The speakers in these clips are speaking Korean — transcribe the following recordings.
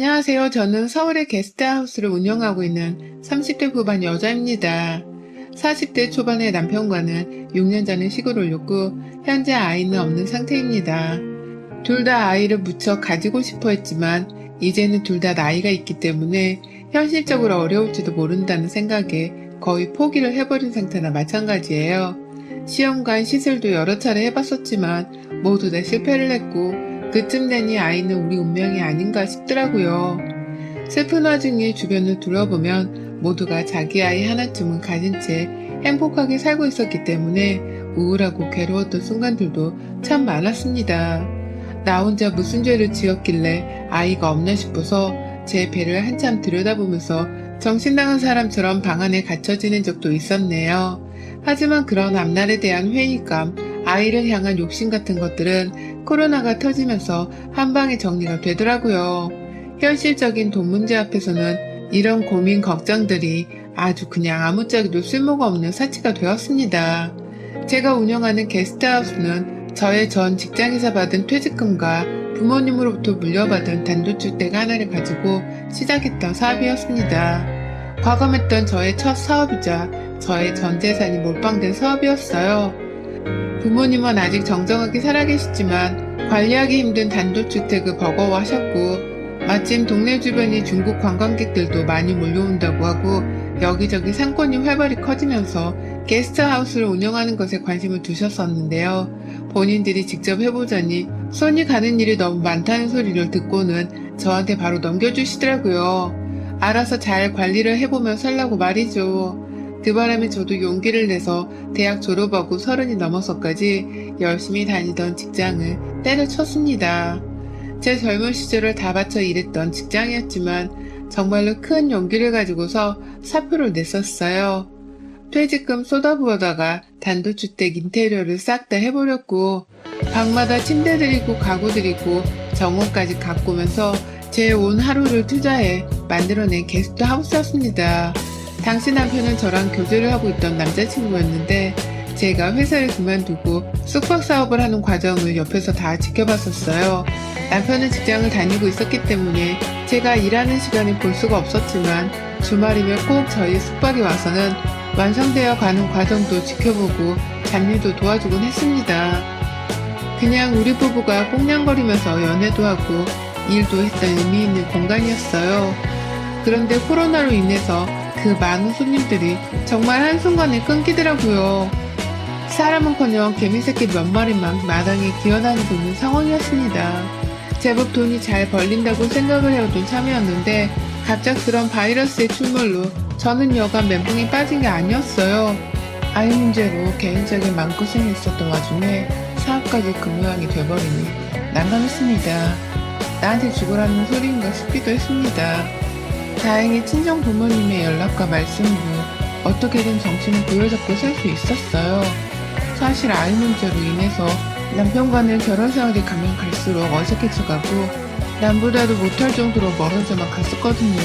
안녕하세요. 저는 서울의 게스트하우스를 운영하고 있는 30대 후반 여자입니다. 40대 초반의 남편과는 6년 전에 시골을 옮고 현재 아이는 없는 상태입니다. 둘 다 아이를 무척 가지고 싶어 했지만 이제는 둘 다 나이가 있기 때문에 현실적으로 어려울지도 모른다는 생각에 거의 포기를 해버린 상태나 마찬가지예요. 시험관 시술도 여러 차례 해봤었지만 모두 다 실패를 했고 그쯤 되니 아이는 우리 운명이 아닌가 싶더라고요. 슬픈 와중에 주변을 둘러보면 모두가 자기 아이 하나쯤은 가진 채 행복하게 살고 있었기 때문에 우울하고 괴로웠던 순간들도 참 많았습니다. 나 혼자 무슨 죄를 지었길래 아이가 없나 싶어서 제 배를 한참 들여다보면서 정신 나간 사람처럼 방 안에 갇혀 지낸 적도 있었네요. 하지만 그런 앞날에 대한 회의감, 아이를 향한 욕심 같은 것들은 코로나가 터지면서 한 방에 정리가 되더라고요. 현실적인 돈 문제 앞에서는 이런 고민 걱정들이 아주 그냥 아무짝에도 쓸모가 없는 사치가 되었습니다. 제가 운영하는 게스트하우스는 저의 전 직장에서 받은 퇴직금과 부모님으로부터 물려받은 단독주택 하나를 가지고 시작했던 사업이었습니다. 과감했던 저의 첫 사업이자 저의 전 재산이 몰빵된 사업이었어요. 부모님은 아직 정정하게 살아계시지만 관리하기 힘든 단독주택을 버거워하셨고 마침 동네 주변이 중국 관광객들도 많이 몰려온다고 하고 여기저기 상권이 활발히 커지면서 게스트하우스를 운영하는 것에 관심을 두셨었는데요. 본인들이 직접 해보자니 손이 가는 일이 너무 많다는 소리를 듣고는 저한테 바로 넘겨주시더라고요. 알아서 잘 관리를 해보면 살라고 말이죠. 그 바람에 저도 용기를 내서 대학 졸업하고 30이 넘어서까지 열심히 다니던 직장을 때려쳤습니다. 제 젊은 시절을 다 바쳐 일했던 직장이었지만 정말로 큰 용기를 가지고서 사표를 냈었어요. 퇴직금 쏟아부어다가 단독주택 인테리어를 싹 다 해버렸고 방마다 침대들이고 가구들이고 정원까지 가꾸면서 제 온 하루를 투자해 만들어낸 게스트하우스였습니다. 당시 남편은 저랑 교제를 하고 있던 남자친구였는데 제가 회사를 그만두고 숙박사업을 하는 과정을 옆에서 다 지켜봤었어요. 남편은 직장을 다니고 있었기 때문에 제가 일하는 시간을 볼 수가 없었지만 주말이면 꼭 저희 숙박에 와서는 완성되어 가는 과정도 지켜보고 잡일도 도와주곤 했습니다. 그냥 우리 부부가 꽁냥거리면서 연애도 하고 일도 했던 의미 있는 공간이었어요. 그런데 코로나로 인해서 그 많은 손님들이 정말 한순간에 끊기더라고요. 사람은커녕 개미새끼 몇 마리만 마당에 기어다니고 있는 상황이었습니다. 제법 돈이 잘 벌린다고 생각을 해오던 참이었는데 갑작스런 바이러스의 출몰로 저는 여간 멘붕에 빠진 게 아니었어요. 아이 문제로 개인적인 마음고생이 있었던 와중에 사업까지 그 모양이 돼버리니 난감했습니다. 나한테 죽으라는 소리인가 싶기도 했습니다. 다행히 친정 부모님의 연락과 말씀으로 어떻게든 정신을 부여잡고 살 수 있었어요. 사실 아이 문제로 인해서 남편과는 결혼 생활이 가면 갈수록 어색해져가고 남보다도 못할 정도로 멀어져만 갔었거든요.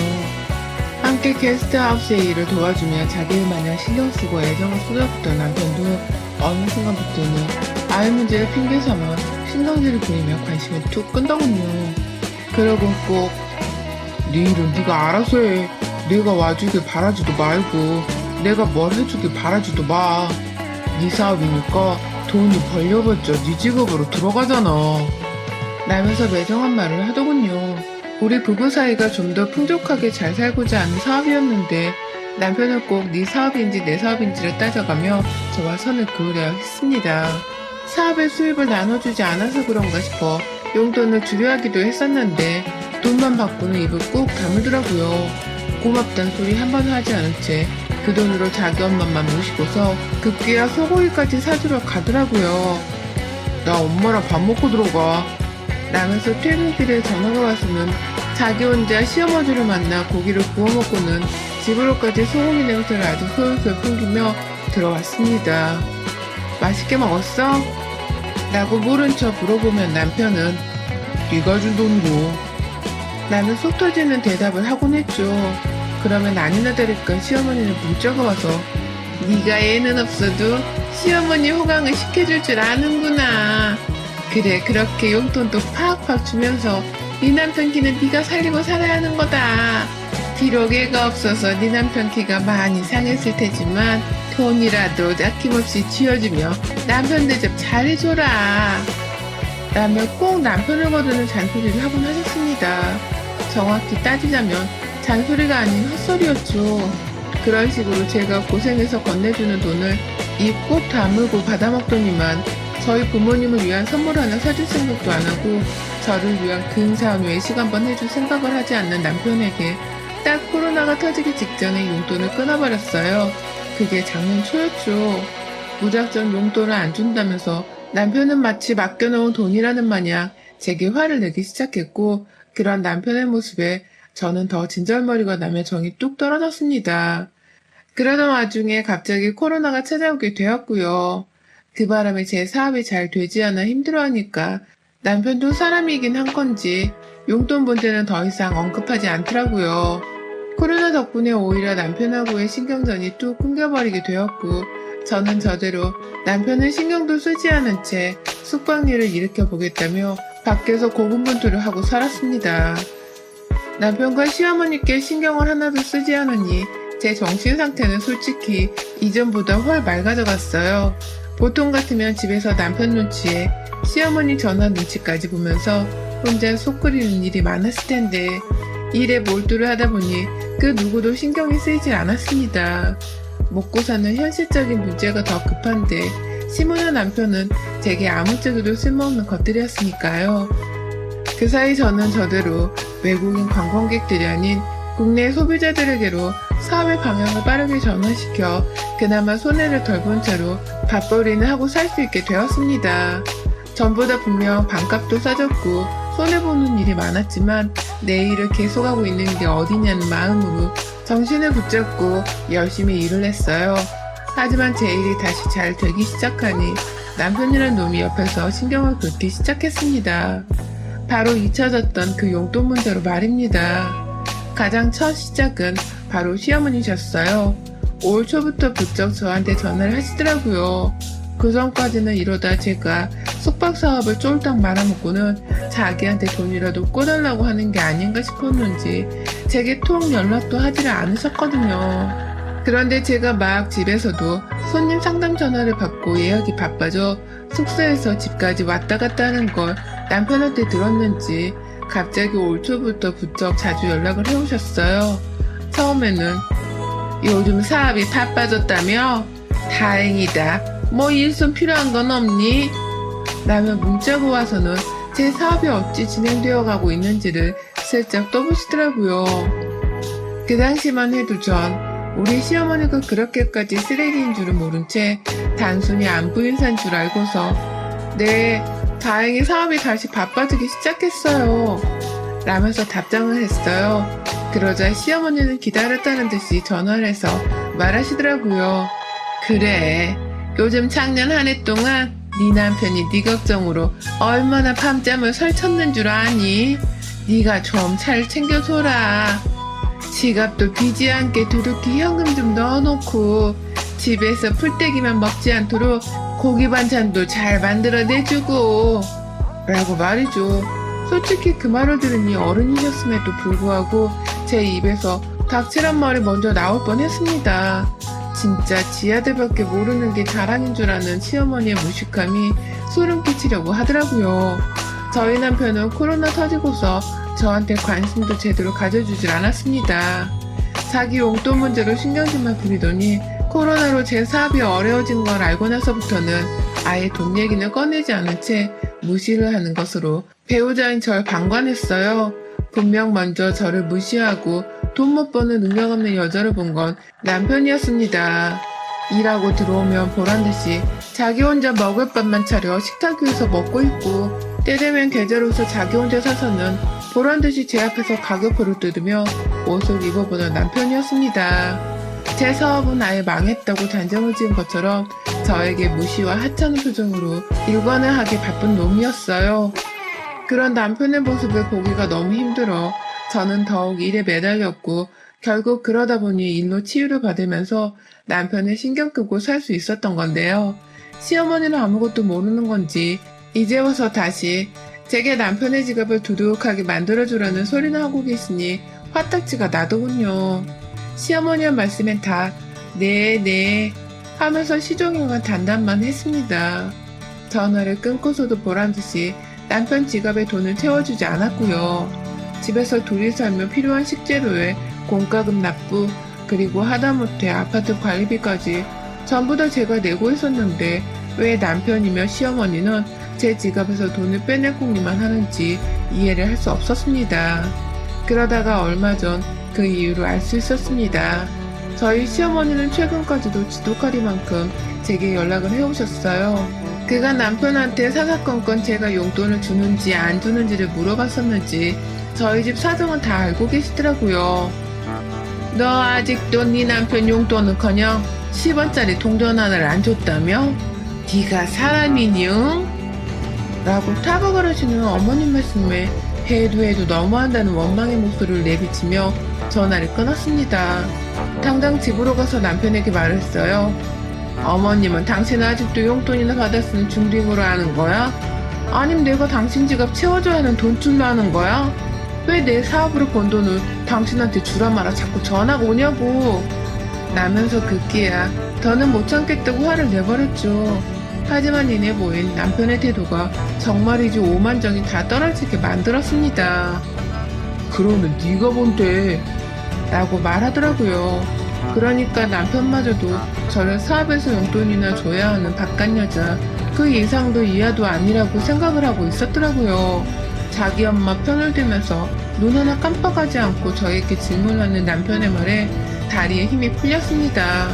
함께 게스트하우스의 일을 도와주며 자기 일 마냥 신경 쓰고 애정을 쏟아붓던 남편도 어느 순간부터는 아이 문제를 핑계 삼아 신경질을 부리며 관심을 툭 끈더군요. 그러곤 꼭 네 일은 네가 알아서 해. 내가 와주길 바라지도 말고 내가 뭘 해주길 바라지도 마. 네 사업이니까 돈이 벌려봤자 네 직업으로 들어가잖아. 라면서 매정한 말을 하더군요. 우리 부부 사이가 좀 더 풍족하게 잘 살고자 하는 사업이었는데 남편은 꼭 네 사업인지 내 사업인지를 따져가며 저와 선을 그으려 했습니다. 사업의 수입을 나눠주지 않아서 그런가 싶어 용돈을 주려하기도 했었는데 돈만 받고는 입을 꾹 다물더라고요. 고맙단 소리 한 번 하지 않은 채 그 돈으로 자기 엄마만 모시고서 급기야 소고기까지 사주러 가더라고요. 나 엄마랑 밥 먹고 들어가. 라면서 퇴근길에 전화가 왔으면 자기 혼자 시어머니를 만나 고기를 구워 먹고는 집으로까지 소고기 냄새를 아주 솔솔 풍기며 들어왔습니다. 맛있게 먹었어? 라고 모른 척 물어보면 남편은 네가 준 돈으로. 나는 속 터지는 대답을 하곤 했죠. 그러면 아니나 다를까 시어머니는 문자가 와서 네가 애는 없어도 시어머니 호강을 시켜줄 줄 아는구나. 그래 그렇게 용돈도 팍팍 주면서 네 남편 키는 네가 살리고 살아야 하는 거다. 비록 애가 없어서 네 남편 키가 많이 상했을 테지만 돈이라도 아낌없이 쥐어주며 남편 대접 잘해줘라. 라며 꼭 남편을 거두는 잔소리를 하곤 하셨습니다. 정확히 따지자면 잔소리가 아닌 헛소리였죠. 그런 식으로 제가 고생해서 건네주는 돈을 입 꼭 다물고 받아먹더니만 저희 부모님을 위한 선물 하나 사줄 생각도 안 하고 저를 위한 근사한 외식 한번 해줄 생각을 하지 않는 남편에게 딱 코로나가 터지기 직전에 용돈을 끊어버렸어요. 그게 작년 초였죠. 무작정 용돈을 안 준다면서 남편은 마치 맡겨놓은 돈이라는 마냥 제게 화를 내기 시작했고 그런 남편의 모습에 저는 더 진절머리가 나며 정이 뚝 떨어졌습니다. 그러던 와중에 갑자기 코로나가 찾아오게 되었고요. 그 바람에 제 사업이 잘 되지 않아 힘들어하니까 남편도 사람이긴 한 건지 용돈 문제는 더 이상 언급하지 않더라고요. 코로나 덕분에 오히려 남편하고의 신경전이 뚝 끊겨버리게 되었고 저는 저대로 남편은 신경도 쓰지 않은 채 숙박일을 일으켜보겠다며 밖에서 고군분투를 하고 살았습니다. 남편과 시어머니께 신경을 하나도 쓰지 않으니 제 정신 상태는 솔직히 이전보다 훨 맑아져갔어요. 보통 같으면 집에서 남편 눈치에 시어머니 전화 눈치까지 보면서 혼자 속 끓이는 일이 많았을 텐데 일에 몰두를 하다 보니 그 누구도 신경이 쓰이질 않았습니다. 먹고 사는 현실적인 문제가 더 급한데 시무녀 남편은 제게 아무짝에도 쓸모없는 것들이었으니까요. 그 사이 저는 저대로 외국인 관광객들이 아닌 국내 소비자들에게로 사업의 방향을 빠르게 전환시켜 그나마 손해를 덜 본 채로 밥벌이는 하고 살 수 있게 되었습니다. 전보다 분명 반값도 싸졌고 손해보는 일이 많았지만 내 일을 계속하고 있는 게 어디냐는 마음으로 정신을 붙잡고 열심히 일을 했어요. 하지만 제 일이 다시 잘 되기 시작하니 남편이란 놈이 옆에서 신경을 긁기 시작했습니다. 바로 잊혀졌던 그 용돈 문제로 말입니다. 가장 첫 시작은 바로 시어머니셨어요. 올 초부터 부쩍 저한테 전화를 하시더라고요. 그 전까지는 이러다 제가 숙박 사업을 쫄딱 말아먹고는 자기한테 돈이라도 꿔달라고 하는 게 아닌가 싶었는지 제게 통 연락도 하지를 않으셨거든요. 그런데 제가 막 집에서도 손님 상담 전화를 받고 예약이 바빠져 숙소에서 집까지 왔다 갔다 하는 걸 남편한테 들었는지 갑자기 올 초부터 부쩍 자주 연락을 해오셨어요. 처음에는 요즘 사업이 바빠졌다며? 다행이다. 뭐 일손 필요한 건 없니? 라며 문자가 와서는 제 사업이 어찌 진행되어 가고 있는지를 슬쩍 떠보시더라고요. 그 당시만 해도 전 우리 시어머니가 그렇게까지 쓰레기인 줄은 모른 채 단순히 안부 인사인 줄 알고서 네, 다행히 사업이 다시 바빠지기 시작했어요. 라면서 답장을 했어요. 그러자 시어머니는 기다렸다는 듯이 전화를 해서 말하시더라고요. 그래, 요즘 작년 한 해 동안 네 남편이 네 걱정으로 얼마나 밤잠을 설쳤는 줄 아니? 네가 좀 잘 챙겨줘라. 지갑도 비지 않게 두둑히 현금 좀 넣어놓고 집에서 풀떼기만 먹지 않도록 고기 반찬도 잘 만들어내주고 라고 말이죠. 솔직히 그 말을 들으니 어른이셨음에도 불구하고 제 입에서 닥치란 말이 먼저 나올 뻔했습니다. 진짜 지아들밖에 모르는 게 자랑인 줄 아는 시어머니의 무식함이 소름 끼치려고 하더라고요. 저희 남편은 코로나 터지고서 저한테 관심도 제대로 가져주질 않았습니다. 자기 용돈 문제로 신경질만 부리더니 코로나로 제 사업이 어려워진 걸 알고 나서부터는 아예 돈 얘기는 꺼내지 않은 채 무시를 하는 것으로 배우자인 절 방관했어요. 분명 먼저 저를 무시하고 돈 못 버는 능력 없는 여자를 본 건 남편이었습니다. 일하고 들어오면 보란듯이 자기 혼자 먹을 밥만 차려 식탁 위에서 먹고 있고 때 되면 계절옷을 자기 혼자 사서는 보란듯이 제 앞에서 가격표를 뜯으며 옷을 입어보는 남편이었습니다. 제 사업은 아예 망했다고 단정을 지은 것처럼 저에게 무시와 하찮은 표정으로 일관을 하기 바쁜 놈이었어요. 그런 남편의 모습을 보기가 너무 힘들어 저는 더욱 일에 매달렸고 결국 그러다 보니 일로 치유를 받으면서 남편을 신경 끄고 살 수 있었던 건데요. 시어머니는 아무것도 모르는 건지 이제 와서 다시 제게 남편의 지갑을 두둑하게 만들어주라는 소리나 하고 계시니 화딱지가 나더군요. 시어머니의 말씀엔 다 네 하면서 시종일관 단답만 했습니다. 전화를 끊고서도 보란듯이 남편 지갑에 돈을 채워주지 않았고요. 집에서 둘이 살면 필요한 식재료에 공과금 납부, 그리고 하다못해 아파트 관리비까지 전부 다 제가 내고 있었는데 왜 남편이며 시어머니는 제 지갑에서 돈을 빼낼 궁리만 하는지 이해를 할 수 없었습니다. 그러다가 얼마 전 그 이유를 알 수 있었습니다. 저희 시어머니는 최근까지도 지독하리만큼 제게 연락을 해오셨어요. 그간 남편한테 사사건건 제가 용돈을 주는지 안 주는지를 물어봤었는지 저희 집 사정은 다 알고 계시더라고요. 너 아직도 네 남편 용돈은커녕 10원짜리 동전 하나를 안 줬다며? 네가 사람이뇽? 라고 타박을 하시는 어머님 말씀에 해도 너무한다는 원망의 목소리를 내비치며 전화를 끊었습니다. 당장 집으로 가서 남편에게 말했어요. 어머님은 당신은 아직도 용돈이나 받았으면 중딩으로 하는 거야? 아님 내가 당신 지갑 채워줘야 하는 돈줄로 하는 거야? 왜 내 사업으로 번 돈을 당신한테 주라 마라 자꾸 전화가 오냐고. 나면서 그끼야 더는 못 참겠다고 화를 내버렸죠. 하지만 이내 보인 남편의 태도가 정말이지 오만정이 다 떨어지게 만들었습니다. 그러면 네가 뭔데? 라고 말하더라고요. 그러니까 남편마저도 저를 사업에서 용돈이나 줘야 하는 바깥 여자, 그 이상도 이하도 아니라고 생각을 하고 있었더라고요. 자기 엄마 편을 들면서 눈 하나 깜빡하지 않고 저에게 질문하는 남편의 말에 다리에 힘이 풀렸습니다.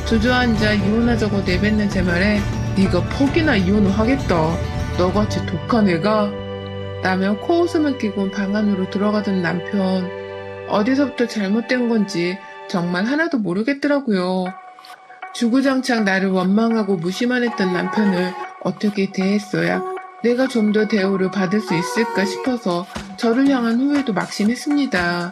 주저앉아 이혼하자고 내뱉는 제 말에 네가 퍽이나 이혼을 하겠다. 너같이 독한 애가? 라며 코웃음을 끼고 방 안으로 들어가던 남편. 어디서부터 잘못된 건지 정말 하나도 모르겠더라고요. 주구장창 나를 원망하고 무시만 했던 남편을 어떻게 대했어야 내가 좀 더 대우를 받을 수 있을까 싶어서 저를 향한 후회도 막심했습니다.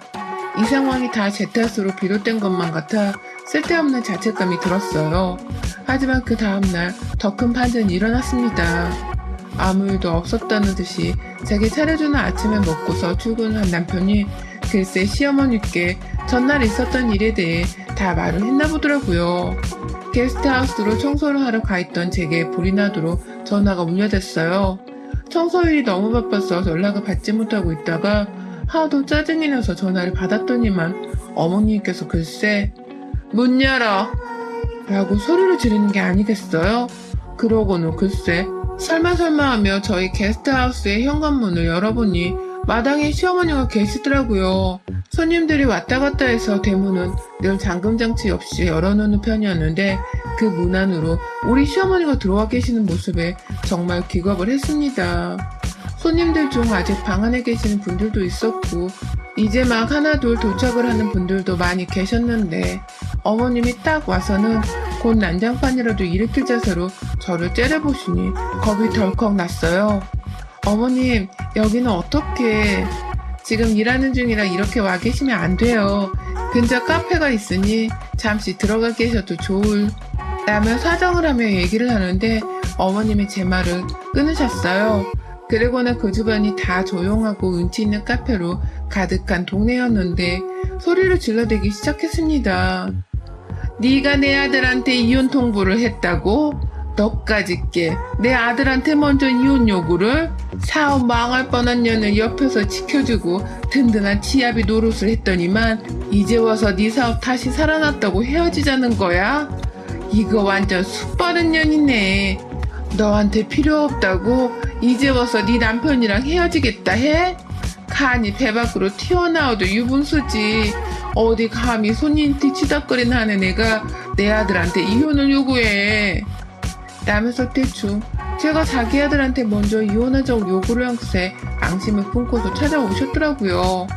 이 상황이 다 제 탓으로 비롯된 것만 같아 쓸데없는 자책감이 들었어요. 하지만 그 다음날 더 큰 반전이 일어났습니다. 아무 일도 없었다는 듯이 제게 차려주는 아침을 먹고서 출근한 남편이 글쎄 시어머니께 전날 있었던 일에 대해 다 말을 했나 보더라고요. 게스트하우스로 청소를 하러 가 있던 제게 불이 나도록 전화가 울려댔어요. 청소일이 너무 바빠서 연락을 받지 못하고 있다가 하도 짜증이 나서 전화를 받았더니만 어머니께서 글쎄 문 열어! 라고 소리를 지르는 게 아니겠어요? 그러고는 글쎄 설마 하며 저희 게스트하우스의 현관문을 열어보니 마당에 시어머니가 계시더라고요. 손님들이 왔다 갔다 해서 대문은 늘 잠금장치 없이 열어놓는 편이었는데 그 문 안으로 우리 시어머니가 들어와 계시는 모습에 정말 기겁을 했습니다. 손님들 중 아직 방 안에 계시는 분들도 있었고 이제 막 하나둘 도착을 하는 분들도 많이 계셨는데 어머님이 딱 와서는 곧 난장판이라도 일으킬 자세로 저를 째려보시니 겁이 덜컥 났어요. 어머님, 여기는 어떻게? 지금 일하는 중이라 이렇게 와 계시면 안 돼요. 근처 카페가 있으니 잠시 들어가 계셔도 좋을. 라며 사정을 하며 얘기를 하는데 어머님이 제 말을 끊으셨어요. 그리고는 그 주변이 다 조용하고 운치 있는 카페로 가득한 동네였는데 소리를 질러대기 시작했습니다. 네가 내 아들한테 이혼 통보를 했다고? 너까지 게 내 아들한테 먼저 이혼 요구를? 사업 망할 뻔한 년을 옆에서 지켜주고 든든한 치아비 노릇을 했더니만 이제 와서 네 사업 다시 살아났다고 헤어지자는 거야? 이거 완전 숯바른 년이네. 너한테 필요 없다고 이제 와서 네 남편이랑 헤어지겠다 해? 간이 배 밖으로 튀어나와도 유분수지. 어디 감히 손님한테 치닥거리나 하는 애가 내 아들한테 이혼을 요구해. 라면서 대충 제가 자기 아들한테 먼저 이혼하자고 요구를 한 것에 앙심을 품고서 찾아오셨더라고요.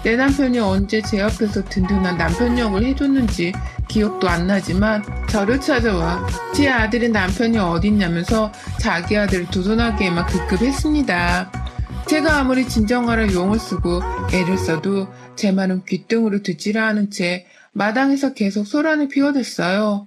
내 남편이 언제 제 앞에서 든든한 남편 역을 해줬는지 기억도 안 나지만 저를 찾아와 제 아들의 남편이 어딨냐면서 자기 아들을 두둔하기에만 급급했습니다. 제가 아무리 진정하려 용을 쓰고 애를 써도 제 말은 귓등으로 듣지라 하는 채 마당에서 계속 소란을 피워댔어요.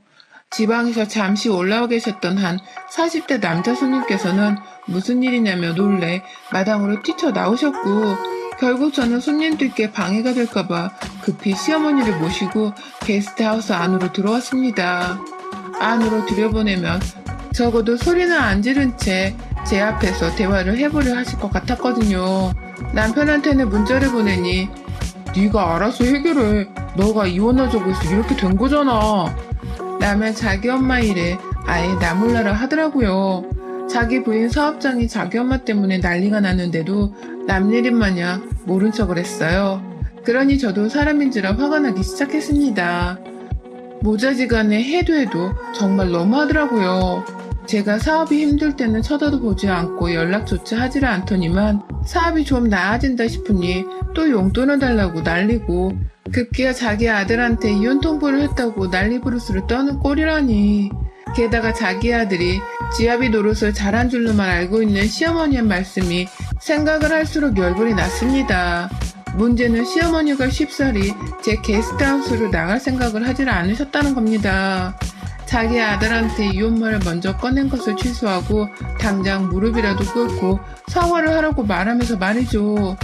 지방에서 잠시 올라와 계셨던 한 40대 남자 손님께서는 무슨 일이냐며 놀래 마당으로 뛰쳐나오셨고, 결국 저는 손님들께 방해가 될까봐 급히 시어머니를 모시고 게스트하우스 안으로 들어왔습니다. 안으로 들여보내면 적어도 소리는 안 지른 채 제 앞에서 대화를 해보려 하실 것 같았거든요. 남편한테는 문자를 보내니 네가 알아서 해결해. 너가 이혼하자고 해서 이렇게 된 거잖아. 라며 자기 엄마 일에 아예 나몰라라 하더라고요. 자기 부인 사업장이 자기 엄마 때문에 난리가 났는데도 남일인 마냥 모른 척을 했어요. 그러니 저도 사람인지라 화가 나기 시작했습니다. 모자지간에 해도 정말 너무하더라고요. 제가 사업이 힘들 때는 쳐다도 보지 않고 연락조차 하지를 않더니만 사업이 좀 나아진다 싶으니 또 용돈을 달라고 난리고, 급기야 자기 아들한테 이혼 통보를 했다고 난리 부르스를 떠는 꼴이라니. 게다가 자기 아들이 지아비 노릇을 잘한 줄로만 알고 있는 시어머니의 말씀이 생각을 할수록 열불이 났습니다. 문제는 시어머니가 쉽사리 제 게스트하우스로 나갈 생각을 하질 않으셨다는 겁니다. 자기 아들한테 이혼말을 먼저 꺼낸 것을 취소하고 당장 무릎이라도 꿇고 사과를 하라고 말하면서 말이죠.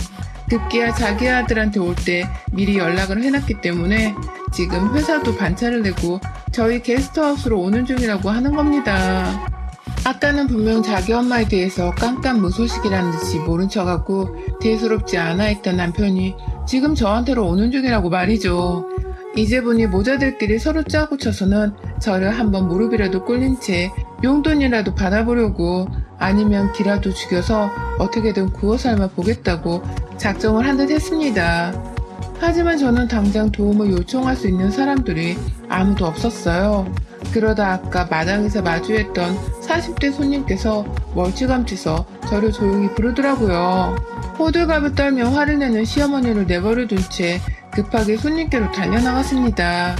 급기야 자기 아들한테 올 때 미리 연락을 해놨기 때문에 지금 회사도 반차를 내고 저희 게스트하우스로 오는 중이라고 하는 겁니다. 아까는 분명 자기 엄마에 대해서 깜깜무소식이라는 듯이 모른 척하고 대수롭지 않아 했던 남편이 지금 저한테로 오는 중이라고 말이죠. 이제 보니 모자들끼리 서로 짜고 쳐서는 저를 한번 무릎이라도 꿇린 채 용돈이라도 받아보려고, 아니면 기라도 죽여서 어떻게든 구워 삶아 보겠다고 작정을 한 듯 했습니다. 하지만 저는 당장 도움을 요청할 수 있는 사람들이 아무도 없었어요. 그러다 아까 마당에서 마주했던 40대 손님께서 멀찌감치 서 저를 조용히 부르더라고요. 호들갑을 떨며 화를 내는 시어머니를 내버려 둔 채 급하게 손님께로 달려나갔습니다.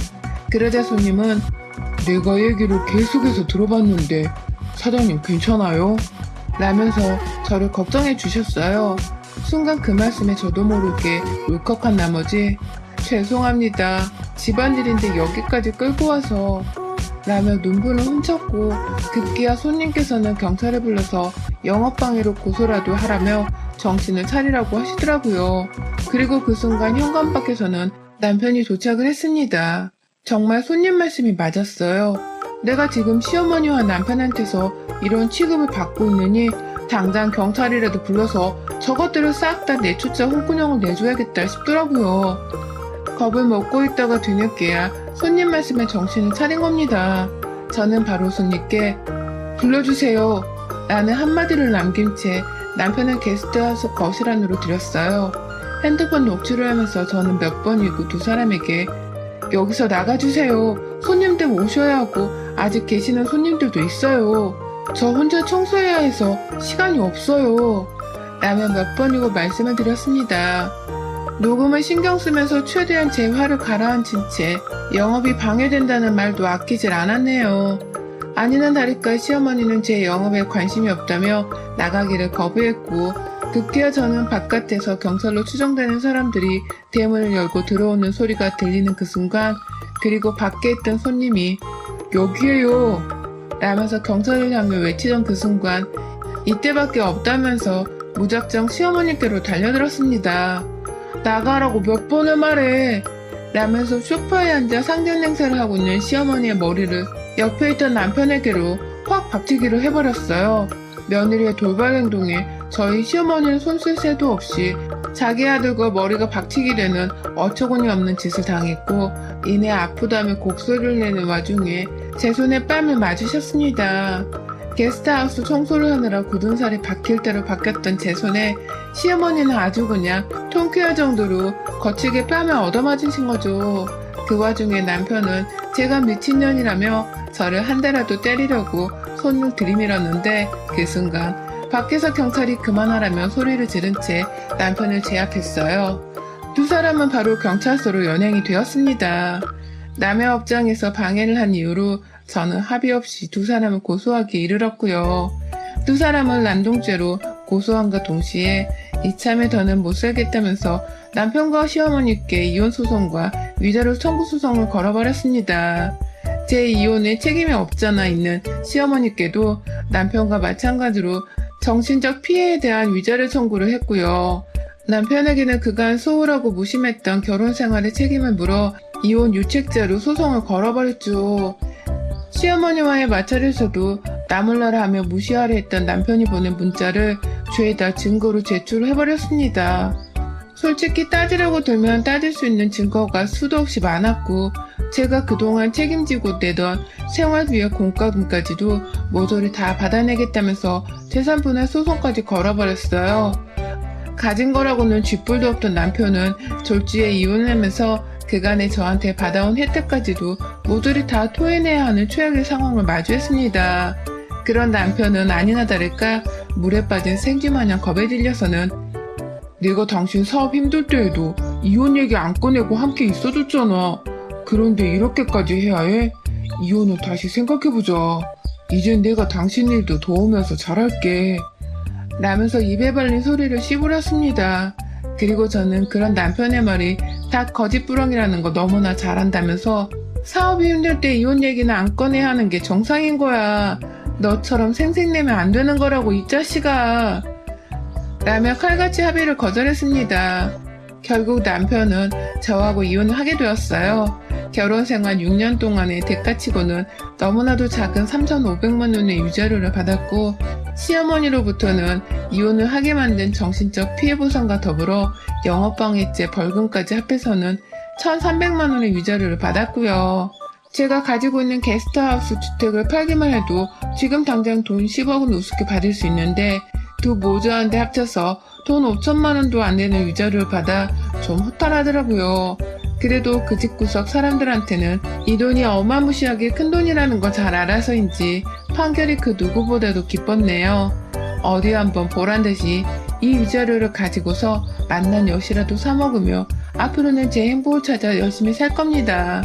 그러자 손님은 내가 얘기를 계속해서 들어봤는데 사장님 괜찮아요? 라면서 저를 걱정해 주셨어요. 순간 그 말씀에 저도 모르게 울컥한 나머지 죄송합니다. 집안일인데 여기까지 끌고 와서 라며 눈물을 훔쳤고, 급기야 손님께서는 경찰을 불러서 영업방해로 고소라도 하라며 정신을 차리라고 하시더라고요. 그리고 그 순간 현관 밖에서는 남편이 도착을 했습니다. 정말 손님 말씀이 맞았어요. 내가 지금 시어머니와 남편한테서 이런 취급을 받고 있느니 당장 경찰이라도 불러서 저것들을 싹 다 내쫓아 홍군형을 내줘야겠다 싶더라고요. 겁을 먹고 있다가 뒤늦게야 손님 말씀에 정신을 차린 겁니다. 저는 바로 손님께 불러주세요 라는 한마디를 남긴 채 남편을 게스트하우스 거실 안으로 들였어요. 핸드폰 녹취를 하면서 저는 몇 번이고 두 사람에게 여기서 나가주세요. 손님들 오셔야 하고 아직 계시는 손님들도 있어요. 저 혼자 청소해야 해서 시간이 없어요. 라며 몇 번이고 말씀을 드렸습니다. 녹음을 신경 쓰면서 최대한 제 화를 가라앉힌 채 영업이 방해된다는 말도 아끼질 않았네요. 아니나 다를까 시어머니는 제 영업에 관심이 없다며 나가기를 거부했고, 급기야 저는 바깥에서 경찰로 추정되는 사람들이 대문을 열고 들어오는 소리가 들리는 그 순간, 그리고 밖에 있던 손님이 여기에요 라면서 경찰을 향해 외치던 그 순간, 이때밖에 없다면서 무작정 시어머니께로 달려들었습니다. 나가라고 몇 번을 말해 라면서 소파에 앉아 상견 행세를 하고 있는 시어머니의 머리를 옆에 있던 남편에게로 확 박치기를 해버렸어요. 며느리의 돌발 행동에 저희 시어머니는 손쓸 새도 없이 자기 아들과 머리가 박치기 되는 어처구니 없는 짓을 당했고, 이내 아프다며 곡소리를 내는 와중에 제 손에 뺨을 맞으셨습니다. 게스트하우스 청소를 하느라 굳은 살이 박힐 대로 박혔던 제 손에 시어머니는 아주 그냥 통쾌할 정도로 거칠게 뺨을 얻어맞으신 거죠. 그 와중에 남편은 제가 미친년이라며 저를 한 대라도 때리려고 손을 들이밀었는데, 그 순간 밖에서 경찰이 그만하라며 소리를 지른 채 남편을 제압했어요. 두 사람은 바로 경찰서로 연행이 되었습니다. 남의 업장에서 방해를 한 이유로 저는 합의 없이 두 사람을 고소하기에 이르렀고요. 두 사람을 난동죄로 고소함과 동시에 이참에 더는 못 살겠다면서 남편과 시어머니께 이혼소송과 위자료 청구소송을 걸어버렸습니다. 제 이혼에 책임이 없잖아 있는 시어머니께도 남편과 마찬가지로 정신적 피해에 대한 위자료 청구를 했고요. 남편에게는 그간 소홀하고 무심했던 결혼 생활의 책임을 물어 이혼 유책자로 소송을 걸어버렸죠. 시어머니와의 마찰에서도 나 몰라라 하며 무시하려 했던 남편이 보낸 문자를 죄다 증거로 제출해버렸습니다. 솔직히 따지려고 들면 따질 수 있는 증거가 수도 없이 많았고 제가 그동안 책임지고 내던 생활비와 공과금까지도 모조리 다 받아내겠다면서 재산분할 소송까지 걸어버렸어요. 가진 거라고는 쥐뿔도 없던 남편은 졸지에 이혼하면서 그간에 저한테 받아온 혜택까지도 모조리 다 토해내야 하는 최악의 상황을 마주했습니다. 그런 남편은 아니나 다를까 물에 빠진 생쥐마냥 겁에 질려서는 내가 당신 사업 힘들 때에도 이혼 얘기 안 꺼내고 함께 있어줬잖아. 그런데 이렇게까지 해야 해? 이혼은 다시 생각해보자. 이젠 내가 당신 일도 도우면서 잘할게. 라면서 입에 발린 소리를 씹으렸습니다. 그리고 저는 그런 남편의 말이 다 거짓부렁이라는 거 너무나 잘 안다면서 사업이 힘들 때 이혼 얘기는 안 꺼내야 하는 게 정상인 거야. 너처럼 생색내면 안 되는 거라고 이 자식아. 라며 칼같이 합의를 거절했습니다. 결국 남편은 저하고 이혼을 하게 되었어요. 결혼 생활 6년 동안의 대가치고는 너무나도 작은 3,500만 원의 위자료를 받았고 시어머니로부터는 이혼을 하게 만든 정신적 피해보상과 더불어 영업방해죄 벌금까지 합해서는 1,300만 원의 위자료를 받았고요. 제가 가지고 있는 게스트하우스 주택을 팔기만 해도 지금 당장 돈 10억은 우습게 받을 수 있는데 두 모자한데 합쳐서 돈 5천만 원도 안 되는 위자료를 받아 좀 허탈하더라고요. 그래도 그 집구석 사람들한테는 이 돈이 어마무시하게 큰 돈이라는 걸 잘 알아서인지 판결이 그 누구보다도 기뻤네요. 어디 한번 보란듯이 이 위자료를 가지고서 맛난 엿이라도 사 먹으며 앞으로는 제 행복을 찾아 열심히 살 겁니다.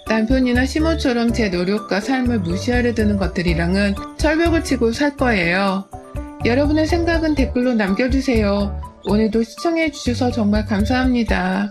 남편이나 시모처럼 제 노력과 삶을 무시하려 드는 것들이랑은 철벽을 치고 살 거예요. 여러분의 생각은 댓글로 남겨주세요. 오늘도 시청해주셔서 정말 감사합니다.